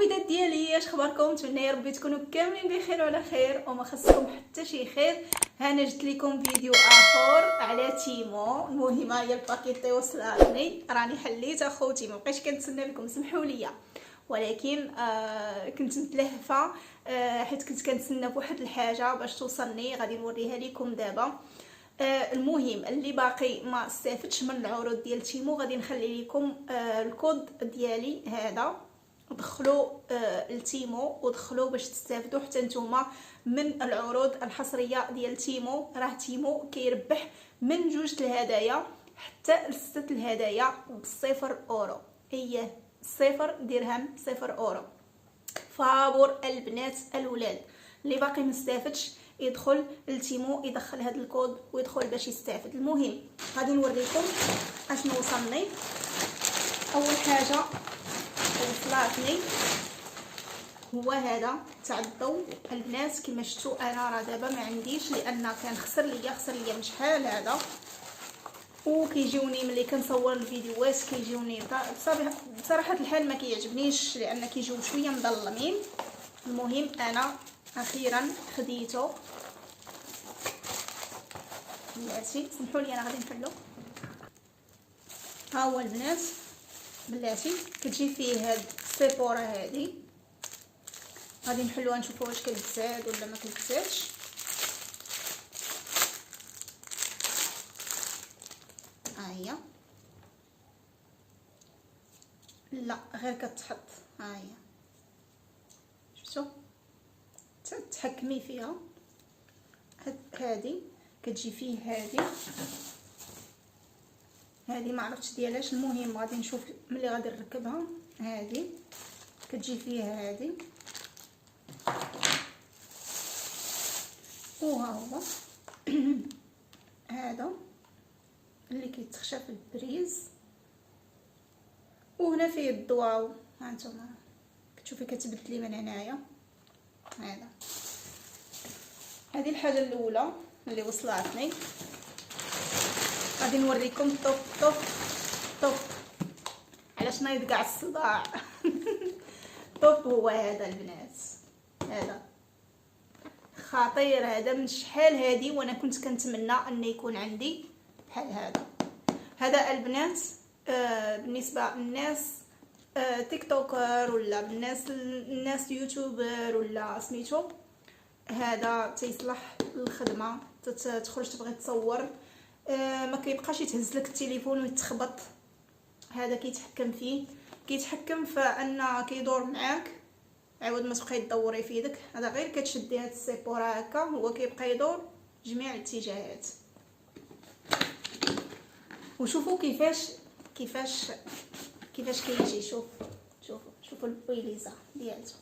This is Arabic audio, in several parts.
الحبيبات ديالي، اش اخباركم؟ نتمنى يا ربي تكونوا كاملين بخير وعلى خير وما خصكم حتى شي خير. هنا جبت لكم فيديو اخر على تيمو. المهم هي الباكيطي وصلاتني، راني حليت اخوتي، ما بقيتش كنتسنى لكم، سمحوا لي. ولكن كنت متلهفه، حيت كنت كنتسنى بواحد الحاجه باش توصلني، غادي نوريها لكم دابا. المهم اللي باقي ما استافدش من العروض ديال تيمو، غادي نخلي لكم الكود ديالي هذا، دخلوا لتيمو ودخلوا باش تستافدوا حتى نتوما من العروض الحصريه ديال تيمو. راه تيمو كيربح من 2 الهدايا حتى ل6 الهدايا بصفر اورو، هي 0 درهم 0 اورو. فابور البنات الولاد اللي باقي مستافدش يدخل لتيمو، يدخل هذا الكود ويدخل باش يستافد. المهم غادي نوريكم اشنو وصلني. اول حاجه وصلاتني هو هذا تاع الضوء البنات. كما شفتوا انا راه دابا ما عنديش، لان كان خسر ليا من شحال هذا، وكيجيوني ملي كنصور الفيديوهات كيجيوني بصراحه الحال ما كيعجبنيش، لان كيجيو شويه مظلمين. المهم انا اخيرا خديته بلاتي، سمحوا لي انا غادي نحلو. ها هو البنات بلاتي، كتجي فيه هاد السيبوره هادي، غادي نحلوها نشوفوا واش كتزاد ولا ما كتزادش. ها هي، لا غير كتحط، ها هي شفتوا تحكمي فيها. هادي كتجي فيه هادي ما عرفتش ديالاش. المهم غادي نشوف ملي غادي نركبها. هادي كتجي فيها هادي، وها هو هذا اللي كيتخشى في البريز، وهنا فيه الضواو. ها نتوما كتشوفي كتبدلي من هنايا. هذه الحاجه الاولى اللي وصلتني. غادي نوريكم طوب علاش نايض كاع الصداع. طوب هو هذا البنات، هذا خطير، هذا من شحال هادي وانا كنت كنتمنى ان يكون عندي بحال هذا البنات. بالنسبه للناس تيك توكر ولا الناس يوتيوبر ولا سميتو، هذا تيصلح للخدمه. تخرج تبغي تصور، ما كيبقاش يتهز لك التليفون ويتخبط. هذا كيتحكم فيه، كيتحكم فان كيدور معاك عوض ما تبقاي تدوري في يدك. هذا غير كتشدي هاد السيبوره هكا، هو كيبقى يدور جميع الاتجاهات. وشوفوا كيفاش كيجي. شوفوا البويليزه ديالته.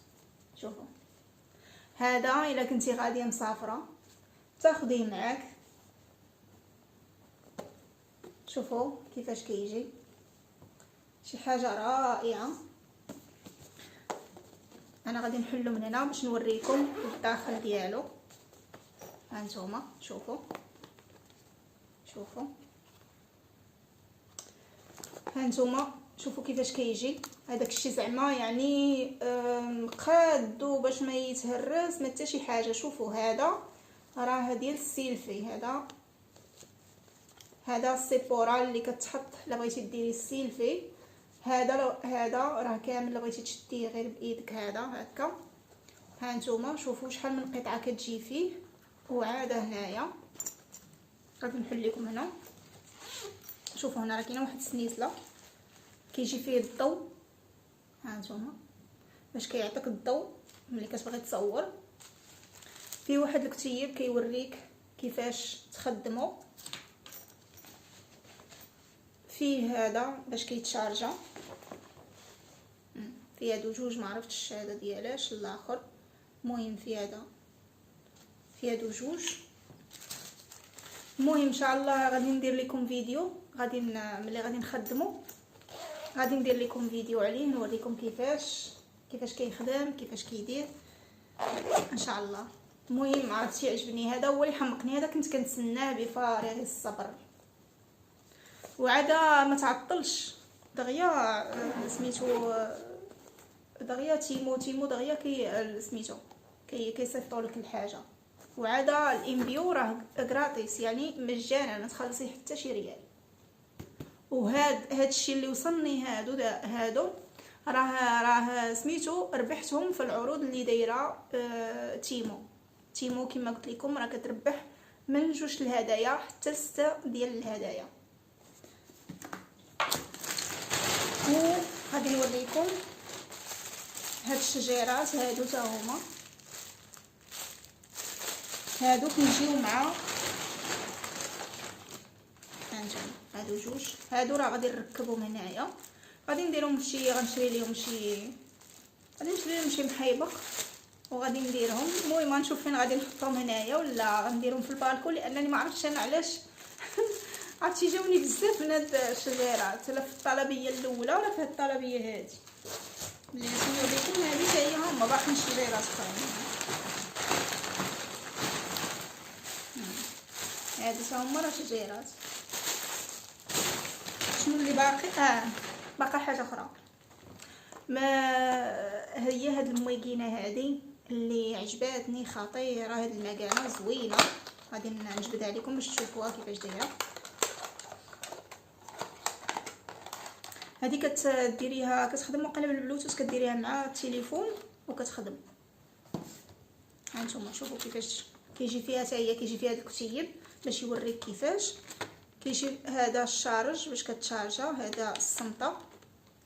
شوفوا هذا الا كنتي غاديه مسافره تاخديه معاك. شوفوا كيفاش كيجي، شي حاجه رائعه. انا غادي نحلو من هنا باش نوريكم الداخل ديالو. ها نتوما شوفوا ها نتوما شوفوا كيفاش كيجي. هذاك الشيء زعما يعني قادو باش ما يتهرس ما حتى شي حاجه. شوفوا هذا راه ديال السيلفي، هذا السيبوره اللي كتحط الا بغيتي ديري السيلفي. هذا راه كامل الا بغيتي تشديه غير بايدك هذا هكا. ها نتوما شوفوا شحال من قطعه كتجي فيه. وعاده هنايا غادي نحل لكم هنا. شوفوا هنا راه كاينه واحد السنيسله كيجي فيه الضوء. ها نتوما باش كيعطيك الضوء ملي كتبغي تصور. فيه واحد الكتيب كيوريك كيفاش تخدمو. فيه هذا باش كيتشارجا. فيه هادو 2، ما عرفتش هذا ديالاش الاخر. المهم في هادو 2. المهم ان شاء الله غادي ندير لكم فيديو، ملي غادي نخدمو غادي ندير لكم فيديو عليه نوريكم كيفاش كيخدم كيفاش كيدير ان شاء الله. المهم عرفتي عجبني، هذا هو اللي حمقني، هذا كنت كنتسناه بفارغ الصبر. وعاده ما تعطلش دغيا، سميتو دغيا تيمو دغيا سميتو كيصيفطوا لك الحاجه. وعاده الانبيو راه غراتيس يعني مجانا، ما تخلصي حتى شي ريال. وهاد الشيء اللي وصلني هادو راه سميتو ربحتهم في العروض اللي دايره تيمو كما قلت لكم، راه كتربح من 2 الهدايا حتى 6 ديال الهدايا. وغادي نوريكم هاد الشجيرات هادو تا هما، هادو كيجيو مع هانتوما هادو 2. هادو راه غادي نركبهم هنايا، غادي نديرهم غنشري لهم شي محيبق وغادي نديرهم. المهم غنشوف فين غادي نحطهم هنايا ولا غنديرهم في البالكون، لانني ما عرفتش انا علاش عرفتي جاوني بزاف من هاد الشجيرات، لا في الطلبيه الاولى ولا في هاد الطلبيه هادي. ملي نوريكم هادي حتى هي هما باقيين شجيرات اخرين. هادي تا هما راه شجيرات. شنو اللي باقي؟ باقا حاجه اخرى. ما هي هاد المويقينه هادي اللي عجباتني خطيره، هاد المكانه زوينه، غادي نجبدها لكم باش تشوفوها كيفاش دايره. هادي كتديريها كتخدم مقلب بالبلوتوث، كديريها مع التليفون وكتخدم. هانتوما شوفوا كيفاش كيجي فيها حتى هي، كيجي فيها الكتيب باش يوريك كيفاش كيجي. هذا الشارج باش كتشارجا، هذا الصمطه،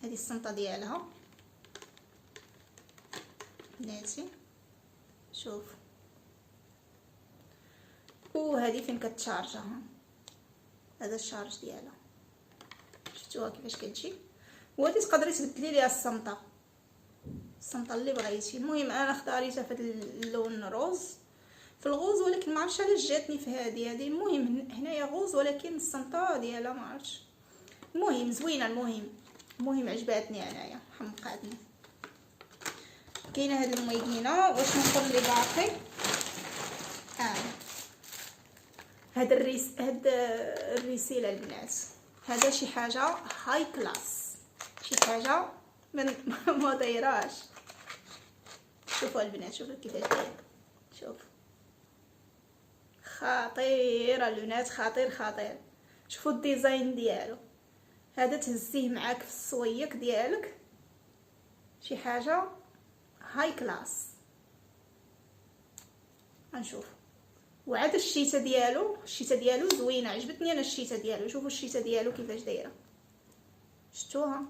هذه الصمطه ديالها بناتي شوف. وهذه فين كتشارجها، هذا الشارج ديالها شفتوها كيفاش كتجي. وهذه تقدري تبدلي ليها الصمطه اللي بغيتي. المهم انا اختاريتها في اللون روز، في الغوز، ولكن ما عرفتش علاش جاتني في هذه. المهم هنايا غوز ولكن الصمطه ديالها ما عرفتش. المهم زوينه، المهم عجباتني انايا، حمقاتني. كاينه هاد المويقينه. واش نقول اللي باقي؟ هاد الرسيله البنات، هذا شي حاجه هاي كلاس، شي حاجه من ما دايراش. شوفوا البنات، شوفوا كيفاش داير، شوف خطيره البنات، خطير. شوفوا الديزاين ديالو، هذا تهزيه معاك في السويق ديالك، شي حاجه هاي كلاس. غنشوف. وعاد الشيته ديالو زوينه، عجبتني انا الشيته ديالو. شوفوا الشيته ديالو كيفاش دايره، شفتوها؟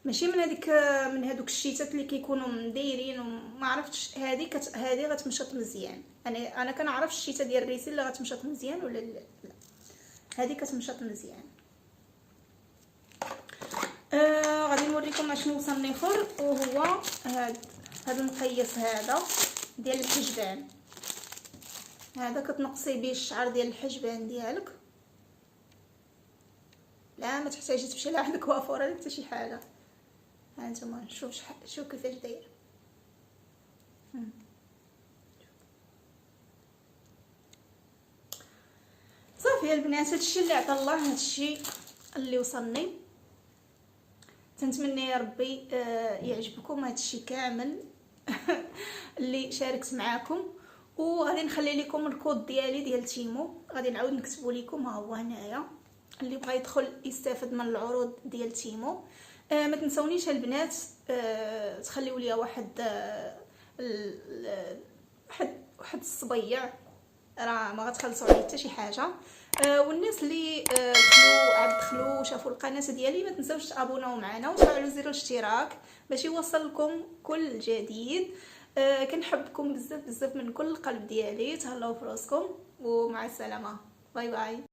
ماشي من هذوك الشيتات اللي كيكونوا مدايرين وما عرفتش. هذه غتمشط مزيان. انا كنعرف الشيته ديال الريسيل اللي غتمشط مزيان ولا لا. هذه كتمشط مزيان. غادي نوريكم اشنو وصلني اخر، وهو هذا المقياس هذا ديال الحجبان. هذا كتنقصي به الشعر ديال الحجبان ديالك، لا ما تحتاجي تمشي لواحد الكوافوره ولا حتى شي حاجه. ها انتما شوف كيفاش داير. صافي البنات، هادشي اللي عطا الله، هادشي اللي وصلني. تنتمنى يا ربي يعجبكم هادشي كامل اللي شاركت معاكم. وغادي نخلي لكم الكود ديالي ديال تيمو، غادي نعاود نكتبو لكم، ها هو هنايا، اللي بغى يدخل يستافد من العروض ديال تيمو. ما تنسونيش البنات تخليوا لي واحد الصبيع، راه ما غتخلصوا عليه حتى شي حاجه. والناس اللي دخلوا وشافوا القناه ديالي، ما تنساوش تابوناو معنا وتفعلوا زر الاشتراك باش يوصلكم كل جديد. كنحبكم بزاف من كل القلب ديالي. تهلاو في راسكم ومع السلامه، باي باي.